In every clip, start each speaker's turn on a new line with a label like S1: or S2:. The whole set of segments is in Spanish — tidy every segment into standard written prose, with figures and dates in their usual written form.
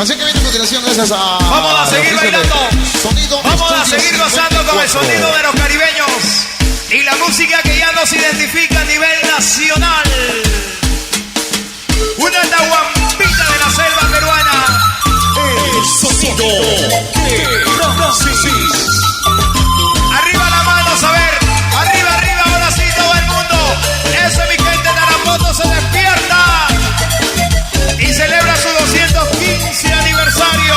S1: Canción que viene a continuación gracias a...
S2: Vamos a seguir bailando.
S1: Sonido
S2: Vamos a
S1: Estudio
S2: seguir gozando con el
S1: 54.
S2: sonido de los caribeños y la música que ya nos identifica a nivel nacional. Una tahuampita de la selva peruana.
S1: El sonido de Francis.
S2: Arriba la mano, a ver. Arriba, arriba, ahora sí todo el mundo. Eso, mi gente de Tarapoto se despierta y celebra su 215 aniversario.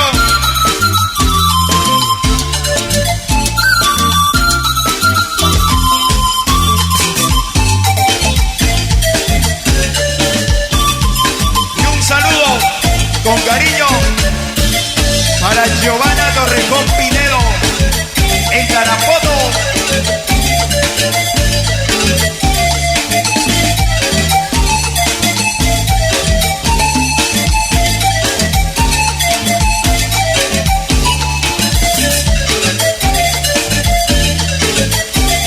S2: Y un saludo con cariño para Giovanna Torrejón Pinedo en Tarapoto.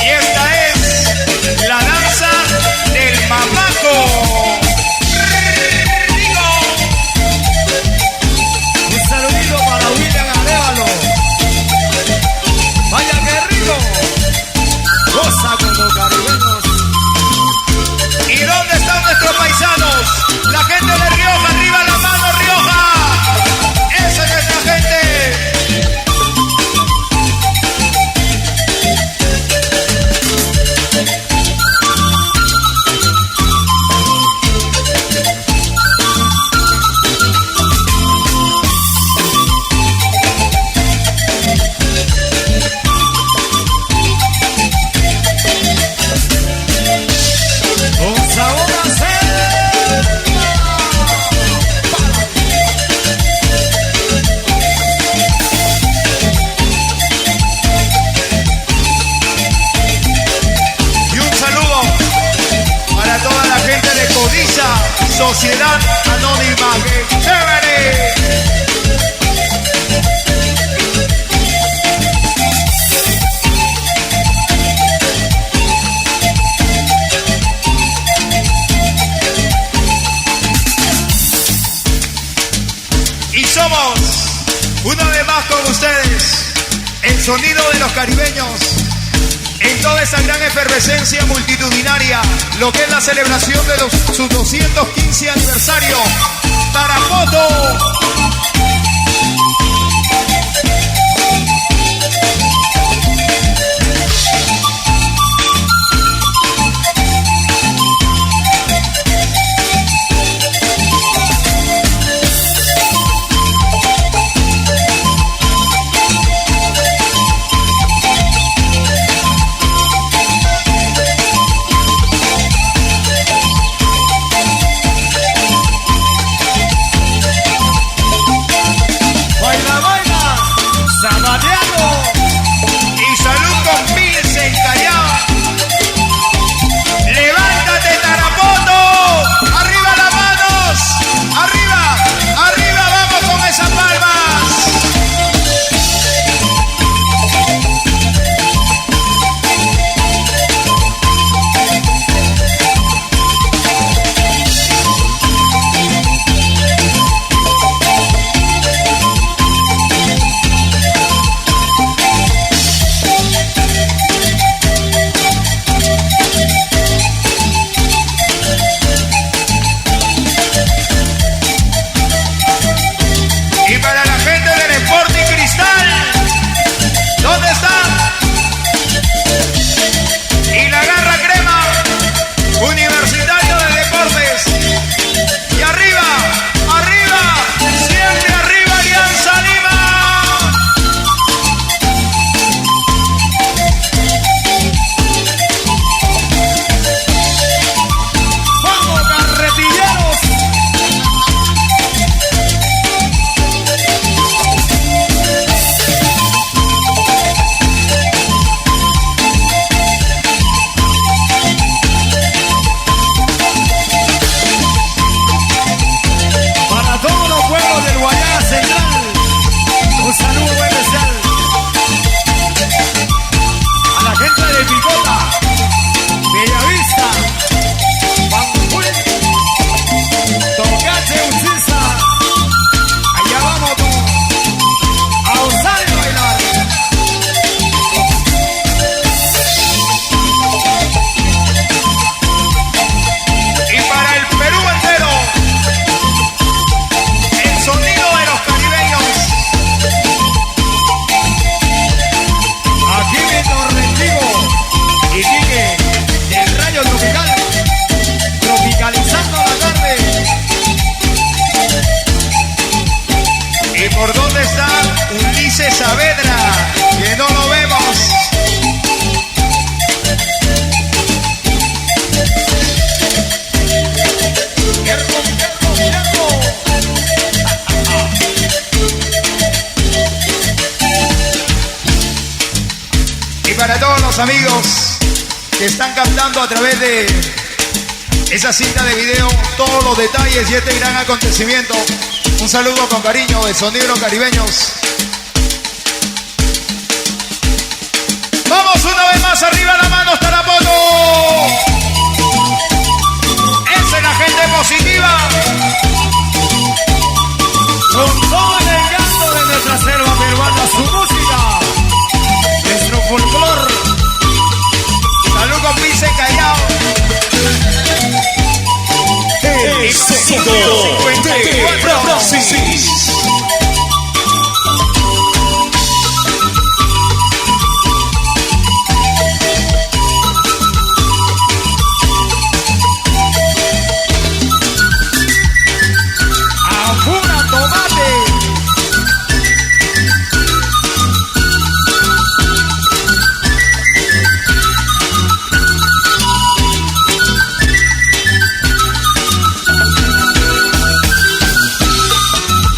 S2: Y esta es la danza del mamaco. Rico.
S3: Un saludito para William Arevalo. Vaya que rico. Goza con los caribeños.
S2: ¿Y dónde están nuestros paisanos? La gente de Rioja, arriba la mano, Rioja. Esa es nuestra gente.
S3: Con sabor a selva.
S2: Y un saludo para toda la gente de Codiza, Sociedad Anónima. ¡Qué chévere! Y somos, una vez más con ustedes, el sonido de los caribeños en toda esa gran efervescencia multitudinaria, lo que es la celebración de su 215 aniversario. Tarapoto. los amigos que están captando a través de esa cinta de video todos los detalles y este gran acontecimiento. Un saludo con cariño de Sonido de los Caribeños. Vamos una vez más, arriba la mano, Tarapoto. Esa es la gente positiva.
S3: Con todo el encanto de nuestra selva peruana, su música, nuestro folclor.
S2: Salud con Pice Callao.
S1: El sonido de Brasil.
S2: ¡Apura, tomate!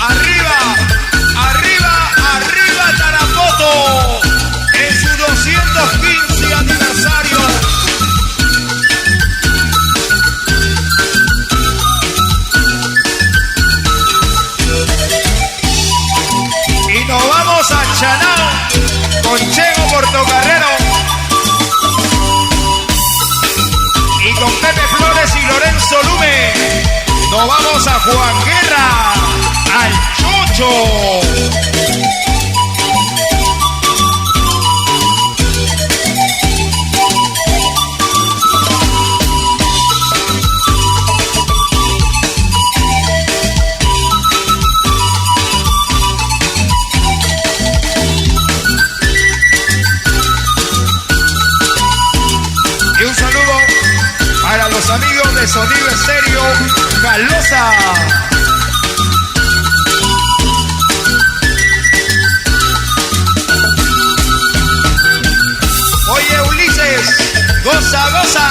S2: ¡Arriba! ¡Arriba! ¡Arriba, Tarapoto! En su 215 aniversario. Y nos vamos a Chanao con Chego Portocarrero y con Pepe Flores y Lorenzo Lume. Nos vamos a Juan Guerra, al Chocho. Y un saludo para los amigos de Sonido Estéreo Calosa. Oye, Ulises, goza, goza.